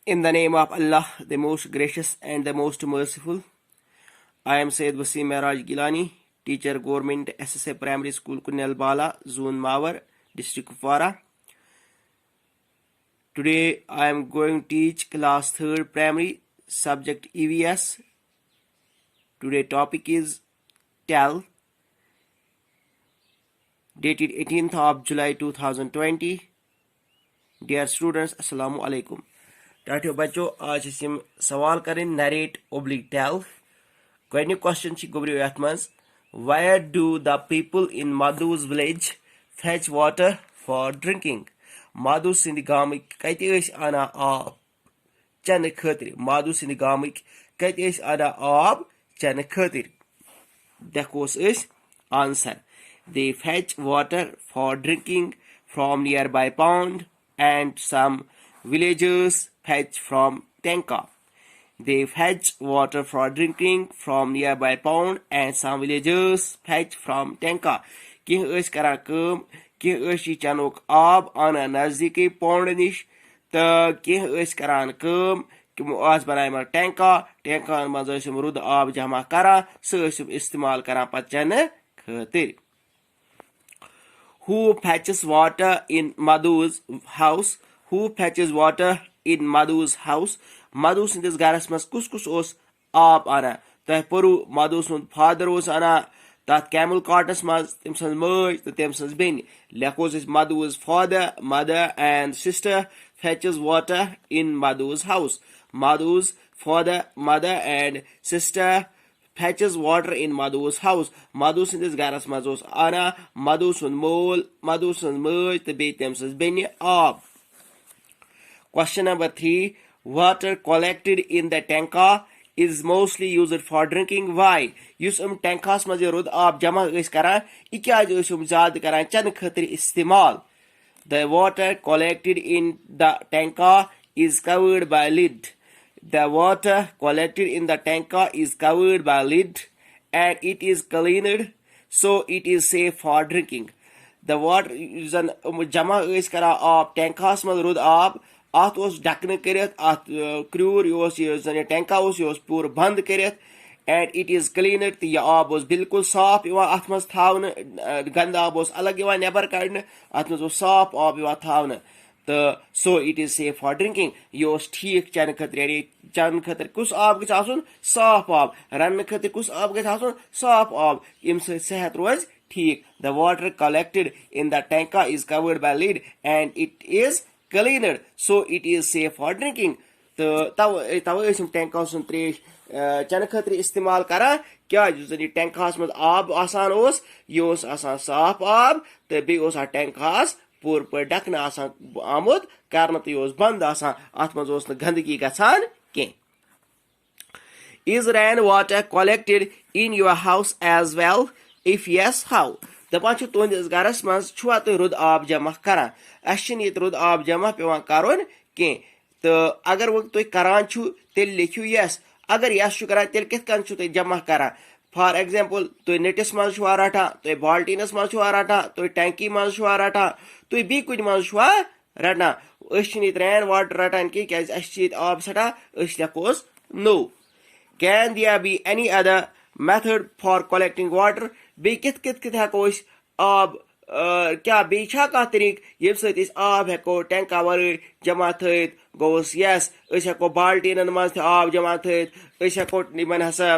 In the name of Allah, the most gracious and the most merciful, I am Sayyid Wasim Mehraj Gilani, teacher, Government SSA Primary School, Kunnel Bala, Zone Mawar, District Kupwara. Today I am going to teach class 3rd primary, subject EVS. Today's topic is tell, dated 18th of July 2020. Dear students, Assalamu alaikum. टाटियो बच्चों आज हम सवाल करें नरेट ओब्लिक टेल गोडनिक question छी गोब्रियो यथ मज where do the people in मधुज village fetch water for drinking Madhu सिंध गामिक कति ٲسۍ आना आब चेन खातिर मधु सिंध गामिक कति ٲسۍ आना आब चेन खातिर देखोस ٲسۍ answer they fetch water for drinking from nearby pond and some villagers fetch from tanka. They fetch water for drinking from nearby pond and some villagers fetch from tanka. Kih ٲسۍ کران کٲم کینٛہہ ٲسۍ یہِ چنُک آب انان نزدیٖکٕے پونڈ نِش تہٕ کینٛہہ ٲسۍ کران کٲم تِمو آسہٕ بنایمژ ٹینکاہن منٛز ٲسۍ یِم رُد آب جمع کران سُہ ٲسۍ یِم استعمال کران پتہٕ چنہٕ خٲطر. Who fetches water in Madhu's house? Who fetches water in Madhu's house? Madhu sindis garas mas kus os aab ana. Tah poru Madhu sund father os ana tat camel cartas mas temsans merge the temsans bin. Lekos is Madhu's father, mother and sister fetches water in Madhu's house. Madhu's father, mother and sister fetches water in Madhu's house. Madhu sindis garas mas os ana Madhu sund mol, Madhu sund merge the be temsans bin aab. Question number 3. Water collected in the tanka is mostly used for drinking. Why? Yus tankas maz rud aab jama ais karan ikyaj ais zad karan chan khatir istemal. The water collected in the tanka is covered by lid. The water collected in the tanka is covered by lid and it is cleaned so it is safe for drinking. The water zan jama ais karan aab tankas maz rud aab at was ढकन करित at क्रूर ये जन टैंका ये पूर बंद करित and it is cleaned तो यह आब बिल्कुल साफ अत मज थावन गंद आब अलग नबर कड़न अत मज साफ आब थावन तो so it is safe for drinking यह ठीक चन खतर चन खतर कुस आब ग साफ आब रन खतर कुस आब ग साफ आब यम सेहत रोज ठीक. The water collected in the tanka is covered by lid and it is cleaned so it is safe for drinking. तो तवे टैंका त्रेश चन खतर इस्तेमाल करान क्या टैंकास मज आब आसान यह साफ आब तो बे टैंकास पूर पे ढकन आमुत कर तो यह बंद अत मज गंदगी गसान कह. Is rain water collected in your house as well? If yes, how? दपान तुहस गरस मज छुआ तुम रुद आब जमा करान ये रुद आब जमा पेवान करुन कह तो अगर वो तुम करान तेल लिखियो यस अगर यस करान तेल कित कन तुम जमा करान. फॉर एग्जाम्पल तुम नेटिस मज रटान तुम बाल्टीनस मज रटान तुम टैंकी मज रटान तुम बी कुछ मज रटान रैन वाटर रटान कह आब सटा लेखोस नो. Can there be any other method for collecting water? बे कित हेको आब क्या बे कह तरीक ये सत आब हेको टैंका वर जमा थत गोस यस हेको बाल्टीन मज आब जमा थत हेको हसा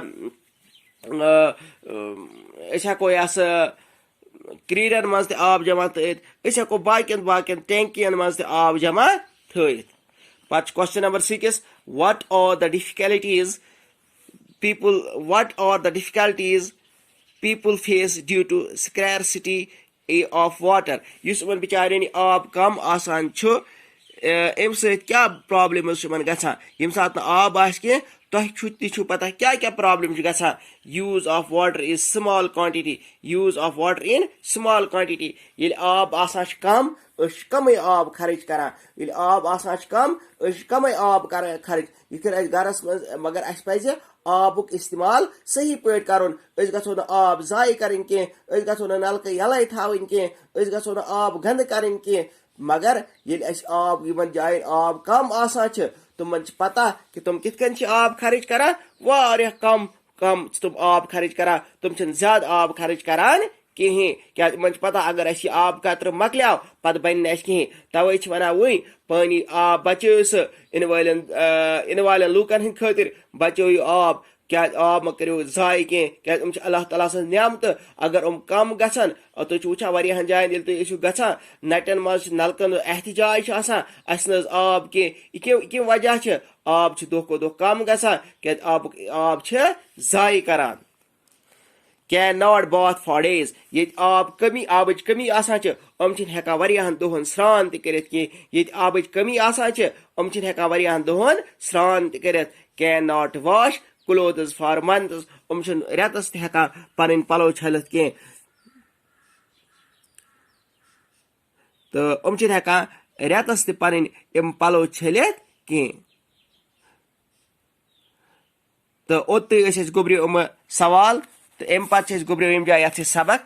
हेको यस क्रीरन मज आब जमा थत हेको बाकियन टैंकियन मज आब जमा थत. But question number 6 what are the difficulties people face due to scarcity of water? Yus उमन बिचारन आब कम आसान अम सत क्या प्रॉब्लम गसान यम सात आब आस कह तुह पता क्या क्या प्रॉब्लम गसान. Use of water is small quantity use of water in small quantity ये आब आसान कम कम आब खर्च करान ये आब आसान कम कम आब खर्च ये गरस मगर अस पज आबुक इस्तेमाल सही पे कर गो न आब जाय कर गो न नलक यल थवन कह गो न आब गंद कर मगर ये आब इन जायन आब कम आसान तुमन पता कि तुम कित कन आब खर्च करान वारिया कम कम तुम आब खर्च करान तुम ज्यादा आब खर्च करान कहें क्या मन पता अगर अस आब कतर मकल पत बन कहें तवे वन वही पानी आब बचो सह इन वाल लूकन हंद खातिर बचो आब क्या आब मा करो जाय क्या अल्लाह ताला सज नियामत अगर कम गसन तुम वुचान वारियाहन जायन तुम गसान नटन मज नलकन एहतजाज अस न आब कह वजह आब दो खो दो कम गसान क्या आब जाय करान can not bath for days ये आब कमी आबच कमी हेका वारियाहन दोहन स्रान ये आबच कमी हेका वारियाहन दोहन स्रान can not wash clothes for months रेतस हेका पन पलो छलित कह तो हेका रेतस पन पलो छलित कह तो ओत गुब्रियो सवाल तो अम पे गुब्रियो यम जाय ये सबक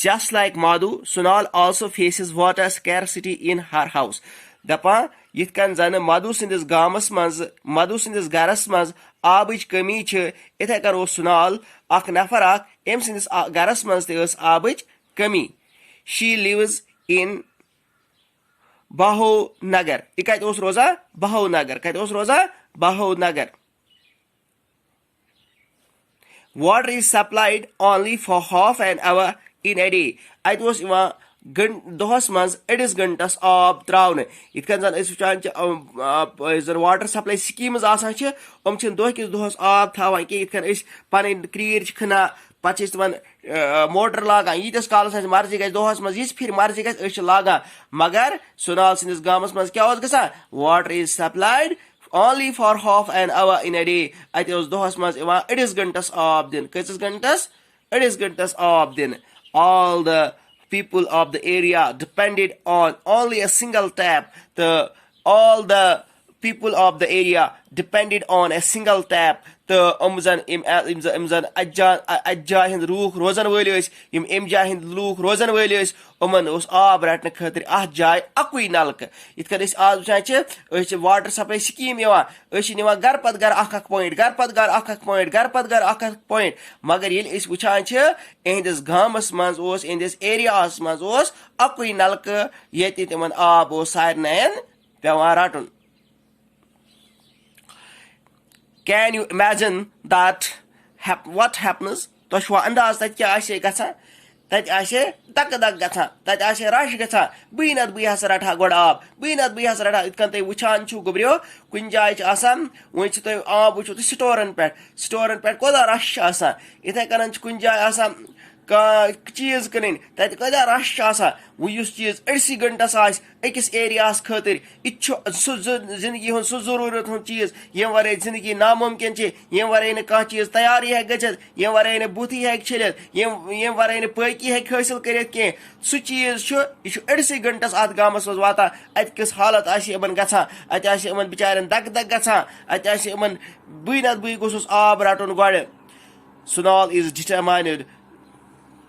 just like Madhu, Sunal also faces water scarcity in her house. दपान यिथ कन जन मधु सिंदिस गामस मज मधु सिंदिस गरस मज आबच कमी इथे कन सुनाल अख नफर अम सिंदिस गरस मज तस आबच कमी. She lives in Baho Nagar. यह कत रोजा बहो नगर कत रोजा बहो नगर. Water is supplied only for half an hour in a day. It was दोहस मज अड़िस गंटस आब त्रावन इत कन जन वुचान वाटर सप्लाई स्कीम्स दोह किस दोहस आब थावान कि इत कन पन क्रीर खना पे तमन मोटर लागान यीतिस कालस मर्जी गई दोहस मज यिस फिर मर्जी गई लागान मगर सुनाल सिंदिस गामस मज क्या गसान water is supplied only for half an hour in a day. It was दोहस मज अड़िस गंटस आब दिन कस गंटस अड़िस गंटस आब दिन. All the people of the area depended on only a single tap. All the people of the area depended on a single tap. तो जन अज्जा हिंद लूख रोजन वल अम जाय हिंद लूख रोजन वल आब रटने खातिर अत जाय अकुई नलक. इत कन आज वुचान वाटर सप्लाई स्कीम निवान गर पत गर अख पॉइंट गर पत गर अख पॉइंट गर पत गर अख पॉइंट मगर ये वुचान इहंदिस गामस मज इहंदिस एरियास मज अकुई नलक ये तिमन आब Saran पेवान रटुन. Can you imagine that what happens? तो छुआ अंदाज तत क्या आशे गछा तत आशे दक दक गछा तत आशे रश गछा बीनत बी हस रठा गोड आब बीनत बी हस रठा इत कन तय वुचान छु गुब्रियो कुन जाय छ आसान वन छ तय आब वुचो त स्टोरन पे कोदा रश आसान इथे कन छ कुन जाय आसान का चीज कन तत कदा रश आसान वो युस चीज अड़सी गंटस आस अकिस एरियास खातिर इत जिंदगी हूं सह जरूरत हूं चीज यम वर जिंदगी नामुमकिन यम वर कह चीज तैयार हे गछित यम वर बुथी हे छलित यम वर पकी हे हासिल करित कह सह चीज यह अड़सी गंटस अत गामस मज वाता अत किस हालत आमन गछान अत बिचारन दक दक गछान अत बी नत बी गोसुस आब रटुन गड.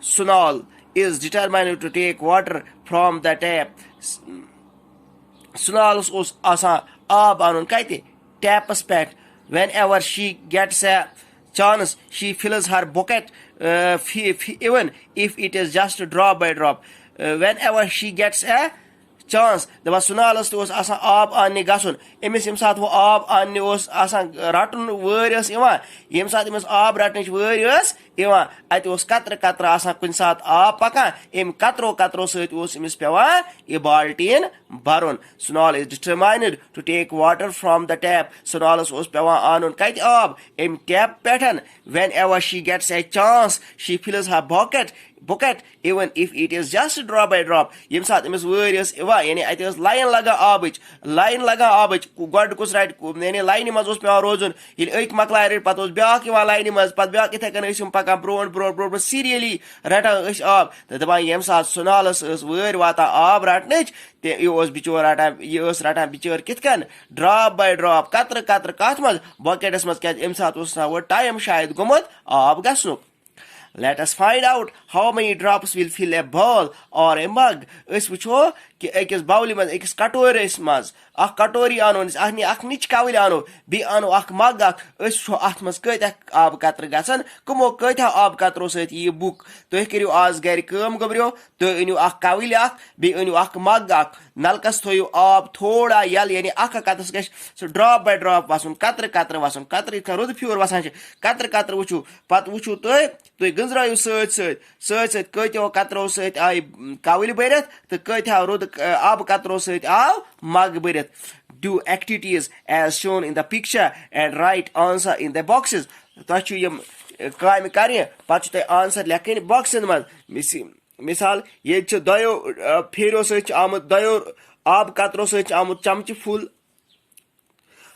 Sunal is determined to take water from the tap. Sunal was asan aab anun kaite taps pet. Whenever she gets a chance, she fills her bucket, even if it is just drop by drop. Whenever she gets a chance, दपा सुनालस तो आसान आब आने गसन अमिस यम सात वो आब आने आसान रटन वर यम सात अमिस आब रटन वर अत कतर कतर आसान कुन सात आब पकान अम कतरो कतरो सत अमिस पेवान यह बाल्टीन भरुन. Sunal is determined to take water from the tap. सुनालस पेवान आनुन कत आब अम tap पेठन. Whenever she gets a chance, she fills her bucket, even if it is just drop by drop. यम सात अमिस वर यानी अत लाइन लगा आबच गड कुस रट यानी लाइन मज पेवान रोजुन ये मकलाय रट पे ब्या लाइन मज पे ब्या इथे कन पकान ब्रो ब्रो सीरियली रटान आब तो दपान यम सात सुनालस वर वाता आब रटन यह बिचोर रटान बिचोर कित कन drop by drop Qatar Qatar कत मज बकेटस मज क्या अम सात टाइम शायद गोमुत आब गसनुक. Let us find out how many drops will fill a bowl or a mug. Ös wucho कि अकिस बाउली मज अकिस कटोरिस मज अख कटोरी आनो अख निच कावल आनो बी आनो अख मग अख अस छो अथ मज कत्या आब कतर गसन कमो कत्या आब कतरो सत यह बुक तुह करियो आज गर कम गबरियो तुह अनियो अख कावल अख बी अनियो अख मग अख नलकस थोयो आब थोड़ा यल यानी अख कतस गश ड्रॉप बाय ड्रॉप वसन कतर कतर वसन कतर इतना रुद फ्यूर वसान कतर कतर वुचू पत वुचू तुह गंजरायो सत कत्यो कतरो सत आय कावल भरत तो कत्या रुद आब कतरो सत आव मग Bharat. Do activities as shown in the picture and write answer in the boxes. तह छु यम काम करने पत छु तह आंसर लेखन बॉक्सन मज मिसाल ये दयो फेरो सत आमुत दयो आब कतरो सत आमुत चमच फुल.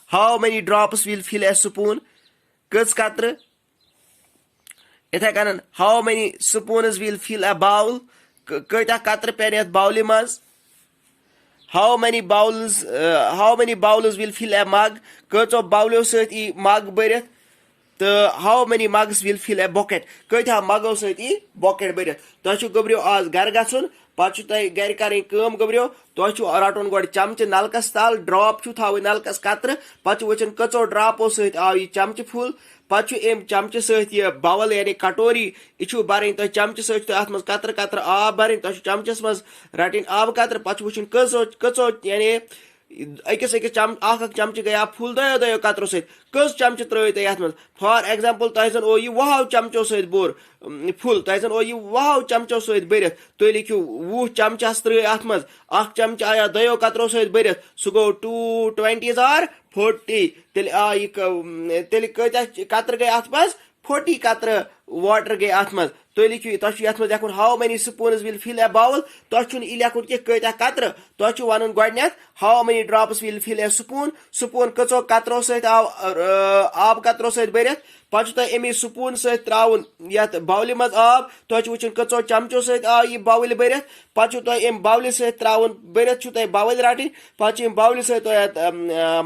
How many drops will fill a spoon? कच कतर इथे कन how many spoons will fill a bowl? कत्या कतर पेन यथ बाउल मज. How many bowls will fill a mug? कचो बाउलो सत मग भरत. तो how many mugs will fill a bucket? कत्या मगो सत bucket भरत. तुह गबरियो आज घर गसन पत गर कर गबरियो तुह रटन गो चमच नलकस तल ड्रॉप थव नलकस कतर पत वचन कचो ड्रॉपो सत आव यह चमच फुल पत अम चमच सत बावल यानी कटोरी यह भर तुह चमच सत अत मज कतर कतर आब भर तुह चमचस मज रटन आब कतर पत वचन कचो यानी अकिस चमच गया फुल दयो कतरो सत कस चमच त्रो तुम अत मज फॉर एग्जाम्पल तुह जन ओ यह वहाव चमचो सत बोर फुल तुह जन ओ यह वहाव चमचो सत भरत तुह लिखियो 20 चमचस त्रो अत मज चमच आया दयो कतरो सत भरत सह गो 220 और 40 तेल कतर गई अत मज 40 कतर वाटर गई अत मज. तुह लिखियो तुह अत मज how many spoons will fill a bowl तुह लेखुन कि कत्या कतर तुह वन गोडनेथ how many drops will fill a spoon कचो कतरो सत आब कतरो सत भरत पत तुह अमी स्पून सत त्राउन यथ बाउल मज आब तुह वुचन कचो चमचो सत आव यह बाउल भरत पत तुह अम बाउल सत त्राउन भरत तुह बाउल रटन पत बाउल सत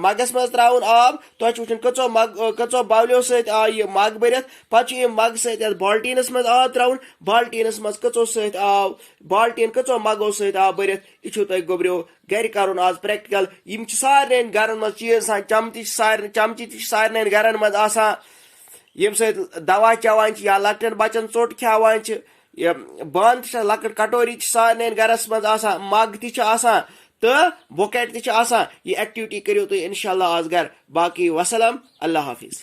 मगस मज त्राउन आब तुह वुचन कचो बाउलो सत आव यह मग भरत पत मग सत बाल्टीनस मज आब त्राउन बाल्टीनस मज कचो सत आव बाल्टीन कचो मगो सत आव भरत यह तुह गबरियो गर कर आज प्रैक्टिकल यम सारे गरन मज चीज चमच सारे गरन मज आसान यम सत दवा चवान या लकटन बचन चोट खावान बंद लकट कटोरी सारे गरस मज आसान मग त तो बुकेट त यह एक्टिविटी करियो तुम इंशाल्लाह आज घर. बाकी वसलम अल्लाह हाफिज.